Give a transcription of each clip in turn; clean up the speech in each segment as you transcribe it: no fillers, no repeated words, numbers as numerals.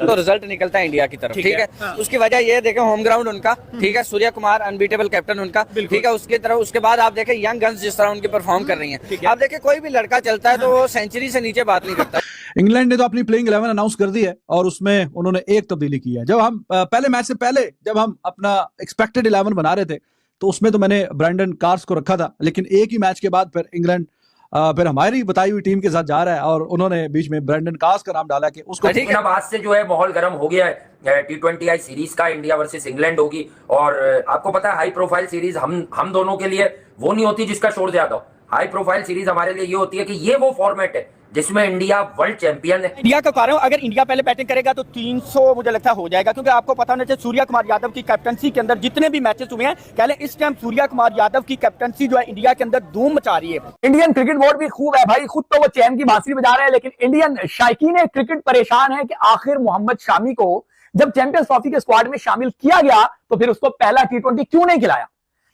तो रिजल्ट निकलता है इंडिया की तरफ, ठीक है। उसकी वजह ये देखें, होम ग्राउंड उनका, ठीक है, सूर्या कुमार अनबीटेबल कैप्टन उनका, ठीक है। उसकी तरफ उसके बाद आप देखें यंग गन्स जिस तरह उनकी परफॉर्म कर रही हैं, आप देखें कोई भी लड़का चलता है तो वो सेंचुरी से नीचे बात नहीं करता। इंग्लैंड ने तो अपनी प्लेइंग 11 अनाउंस कर दी है और उसमें उन्होंने एक तब्दीली की है। जब हम पहले मैच से पहले जब हम अपना एक्सपेक्टेड 11 बना रहे थे तो उसमें तो मैंने ब्रैंडन कार्स को रखा था, लेकिन एक ही मैच के बाद फिर इंग्लैंड फिर हमारी बताई हुई टीम के साथ जा रहा है और उन्होंने बीच में ब्रैंडन कार्स का नाम डाला कि उसको ठीक है। अब आज से जो है माहौल गर्म हो गया है, T20I सीरीज का इंडिया वर्सेस इंग्लैंड होगी और आपको पता है हाई प्रोफाइल सीरीज हम दोनों के लिए वो नहीं होती जिसका शोर ज्यादा हो। हाई प्रोफाइल सीरीज हमारे लिए ये होती है कि ये वो फॉर्मेट है जिसमें इंडिया वर्ल्ड चैंपियन है। इंडिया का कारण अगर इंडिया पहले बैटिंग करेगा तो 300 मुझे लगता है हो जाएगा, क्योंकि आपको पता होना चाहिए सूर्या कुमार यादव की कैप्टनसी के अंदर जितने भी मैचेस हुए हैं, पहले इस टाइम सूर्या कुमार यादव की कैप्टनसी जो है इंडिया के अंदर धूम मचा रही है। इंडियन क्रिकेट बोर्ड भी खूब है भाई, खुद तो वो चैन की बांसुरी बजा रहे हैं, लेकिन इंडियन शायकीन क्रिकेट परेशान है कि आखिर मोहम्मद शामी को जब चैंपियंस ट्रॉफी के स्क्वाड में शामिल किया गया तो फिर उसको पहला T20 क्यों नहीं खिलाया।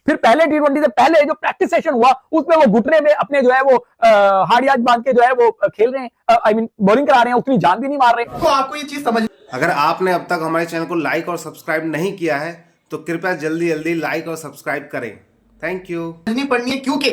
फिर पहले T20 से पहले जो प्रैक्टिस सेशन हुआ उसमें वो घुटने में अपने जो है वो हार्डियाज बांध के जो है वो खेल रहे हैं, आई मीन बॉलिंग करा रहे हैं, उतनी जान भी नहीं मार रहे। तो आपको ये चीज समझ, अगर आपने अब तक हमारे चैनल को लाइक और सब्सक्राइब नहीं किया है तो कृपया जल्दी जल्दी लाइक और सब्सक्राइब करें। Thank you. नहीं पढ़नी है क्योंकि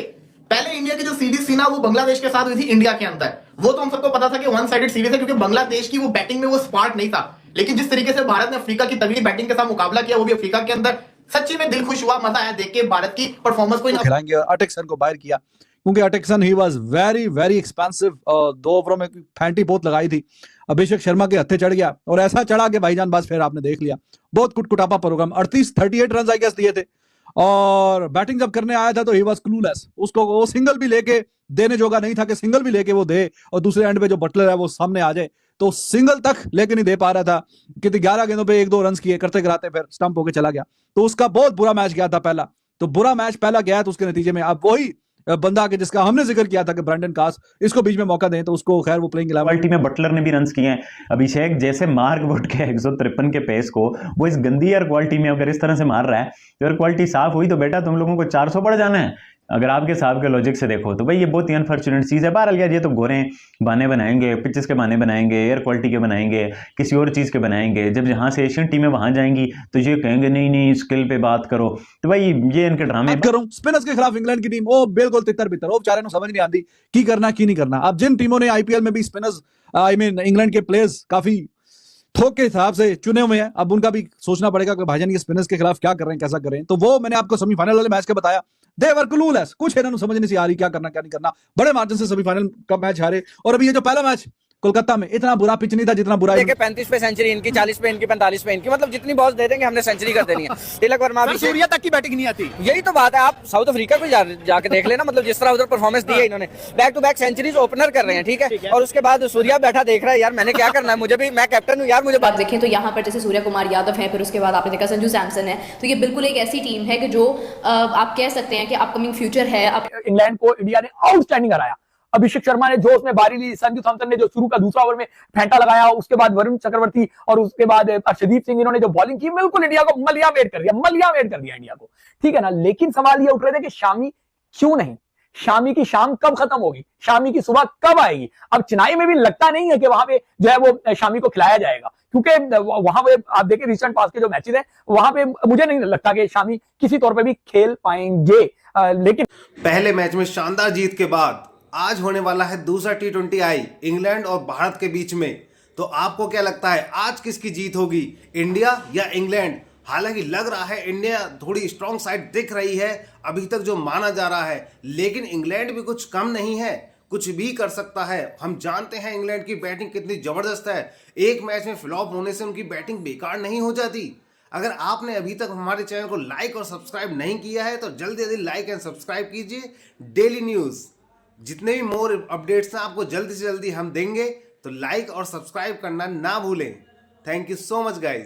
पहले इंडिया की जो सीरीज थी ना वो बांग्लादेश के साथ हुई थी इंडिया के अंदर, वो तो हम सबको पता था कि वन साइडेड सीरीज है, क्योंकि बांग्लादेश की वो बैटिंग में वो स्पार्क नहीं था। लेकिन जिस तरीके से भारत ने अफ्रीका की तगड़ी बैटिंग के साथ मुकाबला किया, वो भी अफ्रीका के अंदर, सच्ची में दिल खुश हुआ, मजा आया देख के भारत की परफॉर्मेंस को। खिलाएंगे अटेक्सन को बाहर किया क्योंकि अटेक्सन ही वाज वेरी वेरी एक्सपेंसिव। 2 ओवरों में फैंटी बहुत लगाई थी, अभिषेक शर्मा के हत्थे चढ़ गया और ऐसा चढ़ा के भाईजान बस फिर आपने देख लिया, बहुत कुटकुटापा प्रोग्राम। 38 रन आई गेस दिए थे और बैटिंग जब करने आया था तो ही वाज क्लूलेस। उसको वो सिंगल भी लेके देने जोगा नहीं था कि सिंगल भी लेके वो दे और दूसरे एंड पे जो बटलर है वो सामने आ जाए, तो सिंगल तक लेके नहीं दे पा रहा था। कितने 11 गेंदों पे 1-2 रन किए, करते कराते फिर स्टंप होके चला गया। तो उसका बहुत बुरा मैच गया था पहला, तो बुरा मैच पहला गया तो उसके नतीजे में अब वही बंदा के जिसका हमने जिक्र किया था कि ब्रैंडन कार्स, इसको बीच में मौका दें तो उसको खैर वो प्लेइंग क्वालिटी में बटलर ने भी रन्स किए हैं। अभिषेक जैसे मार्क वुड के 153 के पेस को वो इस गंदी एयर क्वालिटी में अगर इस तरह से मार रहा है, एयर क्वालिटी साफ हुई तो बेटा तुम लोगों को 400 पड़ जाना है। अगर आपके साहब के लॉजिक से देखो तो भाई ये बहुत ही अनफॉर्चुनेट चीज़ है। बहरहाल यार ये तो गोरे बहाने बनाएंगे, पिचेस के बहाने बनाएंगे, एयर क्वालिटी के बनाएंगे, किसी और चीज़ के बनाएंगे। जब जहाँ से एशियन टीमें वहाँ जाएंगी तो ये कहेंगे नहीं नहीं स्किल पे बात करो। तो भाई ये इनके ड्रामे करूं। स्पिनर्स के खिलाफ इंग्लैंड की टीम वो बिल्कुल तितर बितर, वो बेचारे समझ नहीं आती की करना की नहीं करना। अब जिन टीमों ने आईपीएल में भी स्पिनर्स आई मीन इंग्लैंड के प्लेयर्स काफी थोक के हिसाब से चुने हुए हैं, अब उनका भी सोचना पड़ेगा कि भाईजान ये स्पिनर्स के खिलाफ क्या कर रहे हैं, कैसा कर रहे हैं। तो वो मैंने आपको सेमीफाइनल वाले मैच के बताया, दे वर क्लूलेस, कुछ इन्होंने समझ नहीं आ रही क्या करना क्या नहीं करना। बड़े मार्जिन से सेमीफाइनल का मैच हारे। और अभी ये जो पहला मैच कोलकाता में इतना बुरा पिच नहीं था जितना बुरा। देखिए 35 पे सेंचुरी इनकी, 40 पे इनकी, 45 पे इनकी, मतलब जितनी बॉल्स दे देंगे हमने सेंचुरी कर देनी है। तिलक वर्मा भी सूर्या तक की बैटिंग नहीं आती, यही तो बात है। आप साउथ अफ्रीका को जाके देख लेना, मतलब जिस तरह उधर परफॉर्मेंस दी है इन्होंने, back to back centuries opener कर रहे हैं, ठीक है। और उसके बाद सूर्या बैठा देख रहा है यार मैंने क्या करना है, मुझे भी, मैं कैप्टन हूँ यार, मुझे बात देखें तो यहाँ पर जैसे सूर्या कुमार यादव है, फिर उसके बाद आपने देखा संजू सैमसन है, तो ये बिल्कुल एक ऐसी टीम है कि जो आप कह सकते हैं कि अपकमिंग फ्यूचर है। इंग्लैंड को इंडिया ने आउटस्टैंडिंग हराया। अभिषेक शर्मा ने जोश में बारी ली, संजू सैमसन ने जो शुरू का दूसरा ओवर में फेंटा लगाया, उसके बाद वरुण चक्रवर्ती और उसके बाद अर्शदीप सिंह, इन्होंने जो बॉलिंग की बिल्कुल इंडिया को मलिया वेट कर दिया इंडिया को, ठीक है ना। लेकिन सवाल ये उठ रहे थे कि शामी क्यों नहीं, शामी की शाम कब खत्म होगी, शामी की सुबह कब आएगी। अब चेन्नई में भी लगता नहीं है कि वहां पे जो है वो शामी को खिलाया जाएगा, क्योंकि वहां पे आप देखिए रिसेंट पास के जो मैचेस हैं वहां पे मुझे नहीं लगता कि शामी किसी तौर पे भी खेल पाएंगे। लेकिन पहले मैच में शानदार जीत के बाद आज होने वाला है दूसरा T20I इंग्लैंड और भारत के बीच में। तो आपको क्या लगता है आज किसकी जीत होगी, इंडिया या इंग्लैंड? हालांकि लग रहा है इंडिया थोड़ी स्ट्रॉन्ग साइड दिख रही है अभी तक जो माना जा रहा है, लेकिन इंग्लैंड भी कुछ कम नहीं है, कुछ भी कर सकता है। हम जानते हैं इंग्लैंड की बैटिंग कितनी जबरदस्त है, एक मैच में फ्लॉप होने से उनकी बैटिंग बेकार नहीं हो जाती। अगर आपने अभी तक हमारे चैनल को लाइक और सब्सक्राइब नहीं किया है तो जल्दी जल्दी लाइक एंड सब्सक्राइब कीजिए। डेली न्यूज़ जितने भी मोर अपडेट्स हैं आपको जल्दी से जल्दी हम देंगे, तो लाइक और सब्सक्राइब करना ना भूलें। Thank you so much guys.